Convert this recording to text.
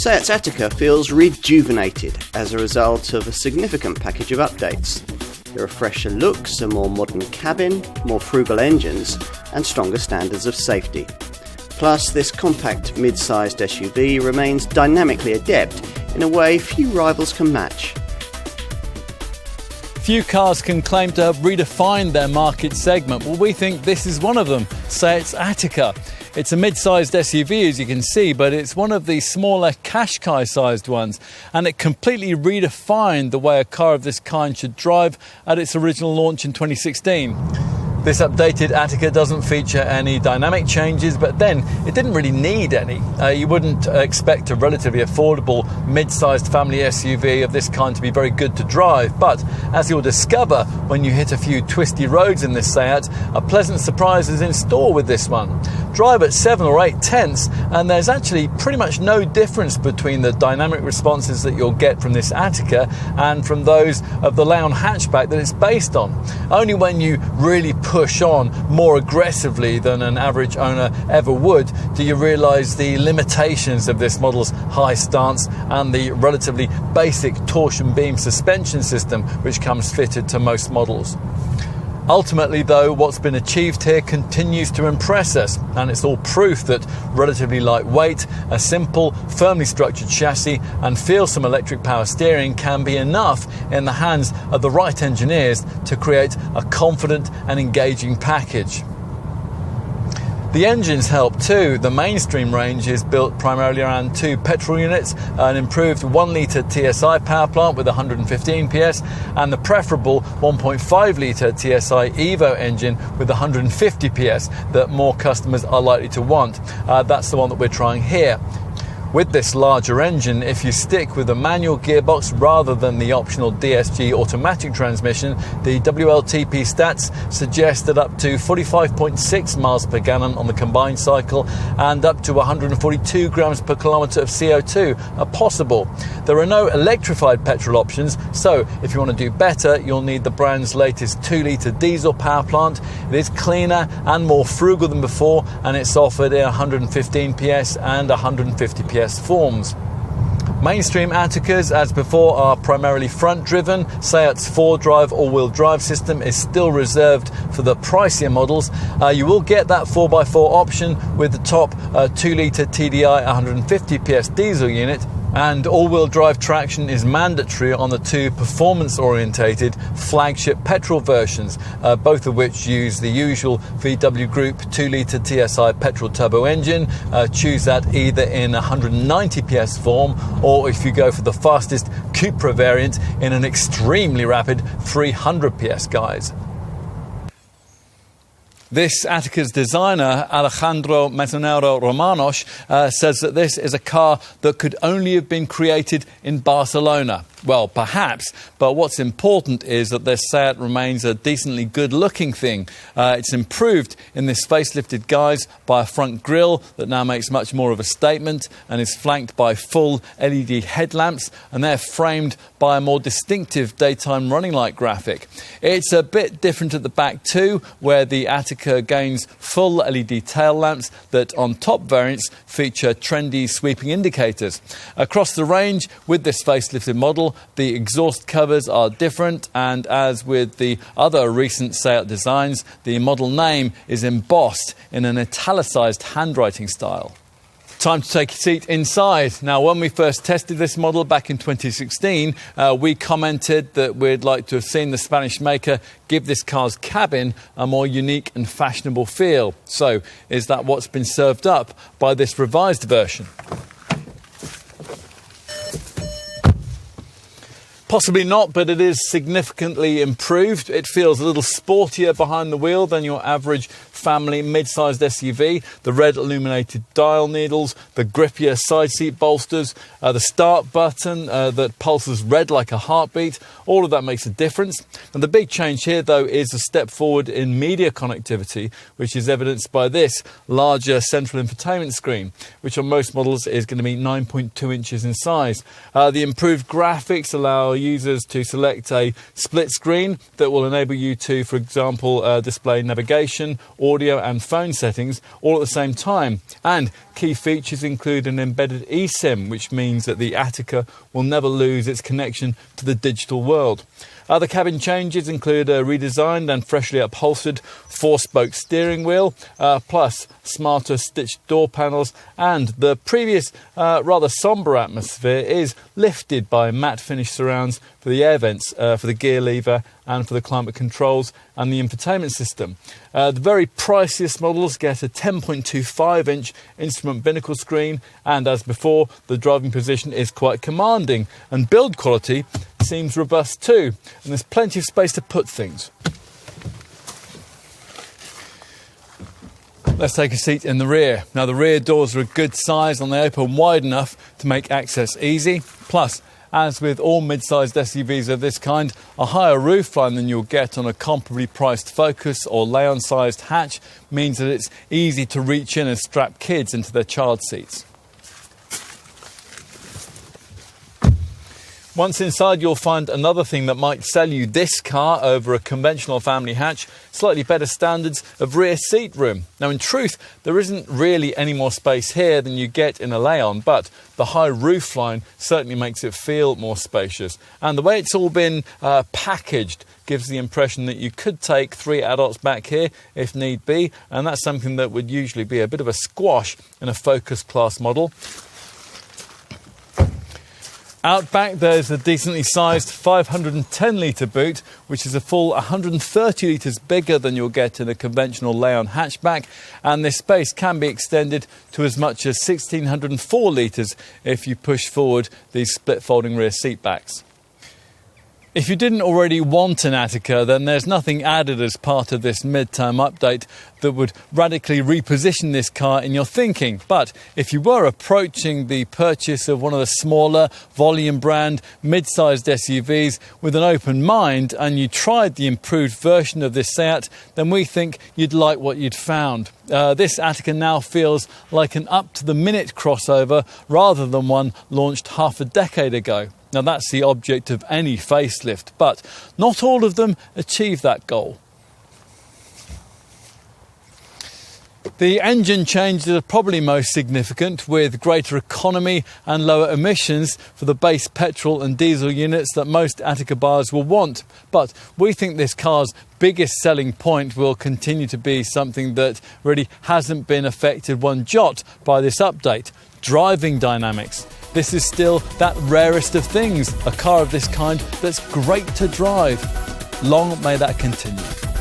Seat's Ateca feels rejuvenated as a result of a significant package of updates. There are fresher looks, a more modern cabin, more frugal engines, and stronger standards of safety. Plus, this compact mid-sized SUV remains dynamically adept in a way few rivals can match. Few cars can claim to have redefined their market segment. Well, we think this is one of them, Seat's Ateca. It's a mid-sized SUV, as you can see, but it's one of the smaller Qashqai-sized ones, and it completely redefined the way a car of this kind should drive at its original launch in 2016. This updated Ateca doesn't feature any dynamic changes, but then it didn't really need any. You wouldn't expect a relatively affordable mid-sized family SUV of this kind to be very good to drive, but as you'll discover when you hit a few twisty roads in this Seat, a pleasant surprise is in store with this one. Drive at 7 or 8 tenths and there's actually pretty much no difference between the dynamic responses that you'll get from this Ateca and from those of the Leon hatchback that it's based on. Only when you really push on more aggressively than an average owner ever would do you realise the limitations of this model's high stance and the relatively basic torsion beam suspension system which comes fitted to most models. Ultimately, though, what's been achieved here continues to impress us, and it's all proof that relatively lightweight, a simple, firmly structured chassis and feelsome electric power steering can be enough in the hands of the right engineers to create a confident and engaging package. The engines help too. The mainstream range is built primarily around 2 petrol units, an improved 1 litre TSI power plant with 115 PS, and the preferable 1.5 litre TSI Evo engine with 150 PS that more customers are likely to want. That's the one that we're trying here. With this larger engine, if you stick with a manual gearbox rather than the optional DSG automatic transmission, the WLTP stats suggest that up to 45.6 miles per gallon on the combined cycle and up to 142 grams per kilometre of CO2 are possible. There are no electrified petrol options, so if you want to do better, you'll need the brand's latest 2 litre diesel power plant. It is cleaner and more frugal than before, and it's offered in 115 PS and 150 PS forms. Mainstream Atecas, as before, are primarily front-driven. Seat's 4-drive all-wheel drive system is still reserved for the pricier models. You will get that 4x4 option with the top 2 litre TDI 150 PS diesel unit, and all-wheel drive traction is mandatory on the 2 performance-orientated flagship petrol versions, both of which use the usual VW Group 2 litre TSI petrol turbo engine. Choose that either in 190 PS form, or if you go for the fastest Cupra variant, in an extremely rapid 300 PS guise. This Ateca's designer, Alejandro Mezonero Romanos, says that this is a car that could only have been created in Barcelona. Well, perhaps, but what's important is that this Seat remains a decently good-looking thing. It's improved in this facelifted guise by a front grille that now makes much more of a statement and is flanked by full LED headlamps, and they're framed by a more distinctive daytime running light graphic. It's a bit different at the back too, where the Ateca gains full LED tail lamps that on top variants feature trendy sweeping indicators. Across the range with this facelifted model, the exhaust covers are different, and as with the other recent Seat designs, the model name is embossed in an italicized handwriting style. Time to take a seat inside. Now, when we first tested this model back in 2016, we commented that we'd like to have seen the Spanish maker give this car's cabin a more unique and fashionable feel. So, is that what's been served up by this revised version? Possibly not, but it is significantly improved. It feels a little sportier behind the wheel than your average family mid-sized SUV. The red illuminated dial needles, the grippier side seat bolsters, the start button that pulses red like a heartbeat, all of that makes a difference. And the big change here, though, is a step forward in media connectivity, which is evidenced by this larger central infotainment screen, which on most models is going to be 9.2 inches in size. The improved graphics allow users to select a split screen that will enable you to, for example, display navigation, audio audio and phone settings all at the same time. And key features include an embedded eSIM, which means that the Ateca will never lose its connection to the digital world. Other cabin changes include a redesigned and freshly upholstered 4-spoke steering wheel, plus smarter stitched door panels, and the previous rather sombre atmosphere is lifted by matte finish surrounds for the air vents, for the gear lever and for the climate controls and the infotainment system. The very priciest models get a 10.25-inch instrument binnacle screen, and as before, the driving position is quite commanding, and build quality seems robust too, and there's plenty of space to put things. Let's take a seat in the rear. Now, the rear doors are a good size and they open wide enough to make access easy. Plus, as with all mid-sized SUVs of this kind, a higher roofline than you'll get on a comparably priced Focus or Leon-sized hatch means that it's easy to reach in and strap kids into their child seats. Once inside, you'll find another thing that might sell you this car over a conventional family hatch: slightly better standards of rear seat room. Now, in truth, there isn't really any more space here than you get in a Leon, but the high roofline certainly makes it feel more spacious. And the way it's all been packaged gives the impression that you could take 3 adults back here if need be, and that's something that would usually be a bit of a squash in a Focus class model. Out back, there's a decently sized 510-litre boot, which is a full 130 litres bigger than you'll get in a conventional Leon hatchback, and this space can be extended to as much as 1,604 litres if you push forward these split-folding rear seat backs. If you didn't already want an Ateca, then there's nothing added as part of this mid-term update that would radically reposition this car in your thinking. But if you were approaching the purchase of one of the smaller, volume brand, mid-sized SUVs with an open mind, and you tried the improved version of this Seat, then we think you'd like what you'd found. This Ateca now feels like an up-to-the-minute crossover rather than one launched half a decade ago. Now, that's the object of any facelift, but not all of them achieve that goal. The engine changes are probably most significant, with greater economy and lower emissions for the base petrol and diesel units that most Ateca buyers will want. But we think this car's biggest selling point will continue to be something that really hasn't been affected one jot by this update: driving dynamics. This is still that rarest of things, a car of this kind that's great to drive. Long may that continue.